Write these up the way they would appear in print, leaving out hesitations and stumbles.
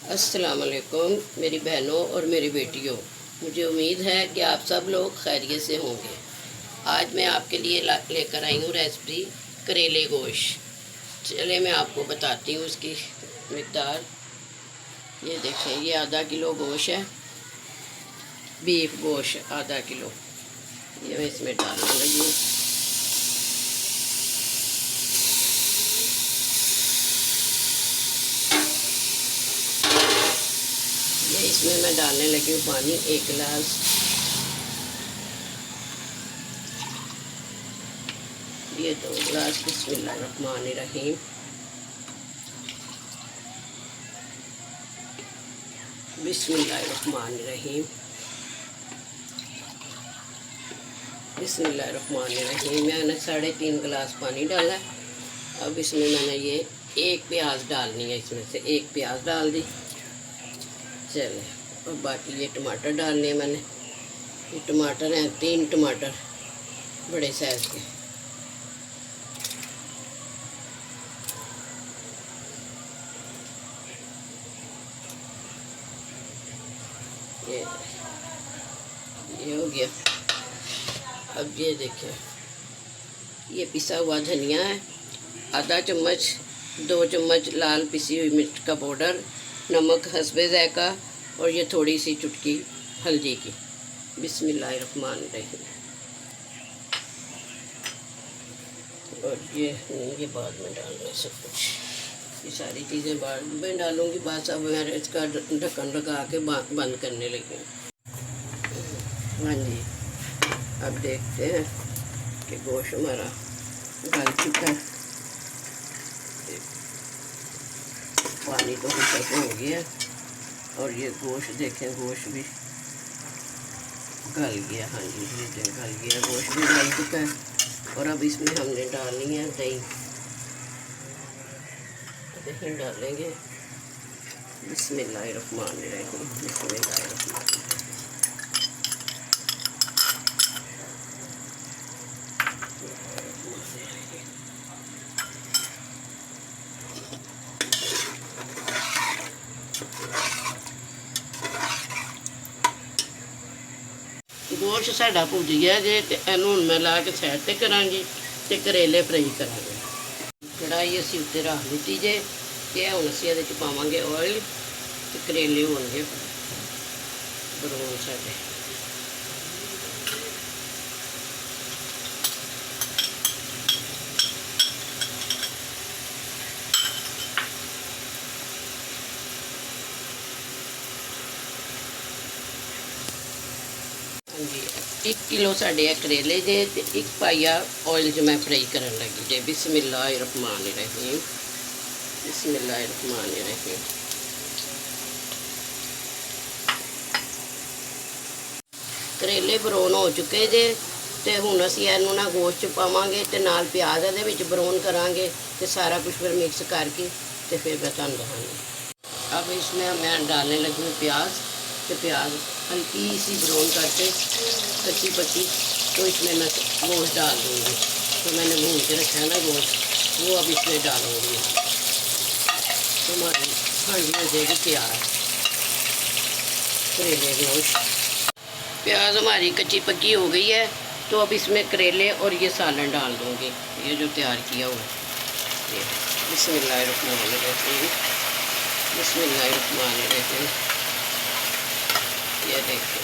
अस्सलाम वालेकुम मेरी बहनों और मेरी बेटियों। मुझे उम्मीद है कि आप सब लोग खैरियत से होंगे। आज मैं आपके लिए लेकर आई हूँ रेसिपी करेले गोश्त। चले मैं आपको बताती हूँ उसकी मकदार। ये देखें, ये आधा किलो गोश्त है, बीफ गोश्त आधा किलो। ये मैं इसमें डालने लगी हूँ। ये इसमें मैं डालने लगी हूँ पानी 1 गिलास। ये 2 गिलास। बिस्मिल्लाहिर्रहमानिर्रहीम। बिस्मिल्लाहिर्रहमानिर्रहीम। बिस्मिल्लाहिर्रहमानिर्रहीम। मैंने 3.5 गिलास पानी डाला है। अब इसमें मैंने ये 1 प्याज डालनी है, इसमें से 1 प्याज डाल दी। चले, और बाकी ये टमाटर डालने हैं मैंने। ये टमाटर हैं 3 टमाटर बड़े साइज़ के। ये हो गया। अब ये देखें, ये पिसा हुआ धनिया है, आधा चम्मच, 2 चम्मच लाल पिसी हुई मिर्च का पाउडर, नमक हस्बे ज़ायका, और ये थोड़ी सी चुटकी हल्दी की। बिस्मिल्लाहिर्रहमानिर्रहीम। और ये बाद में डालना है सब कुछ। ये सारी चीज़ें बाद में डालूँगी। बस अब मैं इसका ढक्कन लगा के बंद करने लगी। हाँ जी, अब देखते हैं कि गोश्त हमारा गल चुका है। पानी तो ऊपर हो गया और ये गोश्त देखें, गोश्त भी गल गया। हाँ जी, ये गल गया, गोश्त भी गल चुका है। और अब इसमें हमने डालनी है दही। दही डालेंगे। बिस्मिल्लाहिर्रहमानिर्रहीम। बिस्मिल्लाहिर्रहमानिर्रहीम। गोश्त साडा भुज गया जे, ते इहनूं हुण मैं ला के साइड ते करांगी ते करेले फ्राई करांगे। कढ़ाई असीं उत्ते रख दित्ती जे, ते हुण असीं इहदे च पावांगे ऑयल ते करेले होणगे ब्राउन साडे। हाँ जी, 1 किलो साडे करेले जे, ते 1 पाइया ऑयल च मैं फ्राई करन लगी जे। बिस्मिल्लाहिर्रहमानिर्रहीम। बिस्मिल्लाहिर्रहमानिर्रहीम। करेले ब्राउन हो चुके जे, ते हुण असीं इहनूं ना गोश्त च पावांगे ते नाल प्याज इहदे विच ब्राउन करांगे ते सारा कुछ फिर मिक्स करके ते फिर मैं तुहानूं दस्सांगी। अब इसमें मैं डालने लगी हूँ प्याज। तो प्याज हल्की सी ब्राउन करके कच्ची पक्की, तो इसमें मैं गोश्त डाल दूँगी। तो मैंने भून के रखा है ना गोश्त, वो अब इसमें डालूँगी। तो हमारी हांडी हो जाएगी तैयार करेले गोश्त। प्याज हमारी कच्ची पक्की हो गई है, तो अब इसमें करेले और ये सालन डाल दूँगी, ये जो तैयार किया हुआ है। बिस्मिल्लाहिर्रहमानिर्रहीम। बिस्मिल्लाहिर्रहमानिर्रहीम। ये देखिए,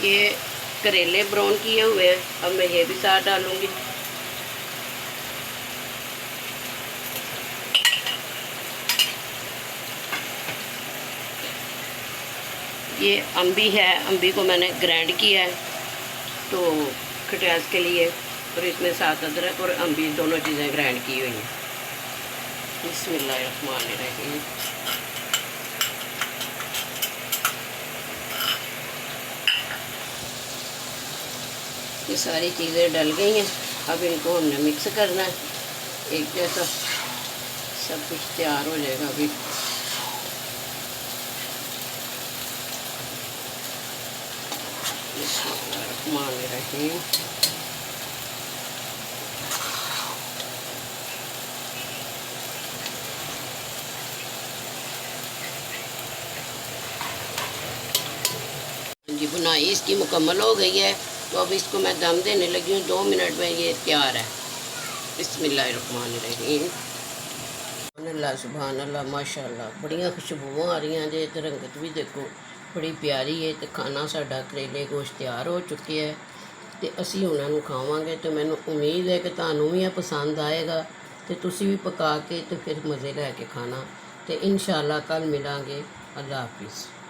ये करेले ब्राउन किए हुए हैं। अब मैं ये भी साथ डालूँगी। ये अम्बी है, अम्बी को मैंने ग्राइंड किया है तो खटास के लिए, और इसमें साथ अदरक और अम्बी दोनों चीज़ें ग्राइंड की हुई हैं। बिस्मिल्लाहिर्रहमानिर्रहीम। ये सारी चीज़ें डल गई हैं। अब इनको हमने मिक्स करना है। एक जैसा सब कुछ तैयार हो जाएगा अभी। बिस्मिल्लाहिर्रहमानिर्रहीम। जी बुनाई इसकी मुकम्मल हो गई है, तो अब इसको मैं दम देने लगी हूँ। 2 मिनट में ये तैयार है। बिस्मिल्लाहिर्रहमानिर्रहीम। अल्लाह सुभान अल्लाह माशाअल्लाह, बड़ियाँ खुशबूआं आ रही हैं जे, ते रंगत भी देखो बड़ी प्यारी है। तो खाना साडा करेले गोश्त तैयार हो चुके है, तो असी उन्हां नूं खावांगे। तो मैनूं उम्मीद है कि तुहानूं भी पसंद आएगा, तो तुसी भी पका के तो फिर मज़े लैके खाना। तो इंशाअल्लाह कल मिलांगे। अल्लाह हाफिज़।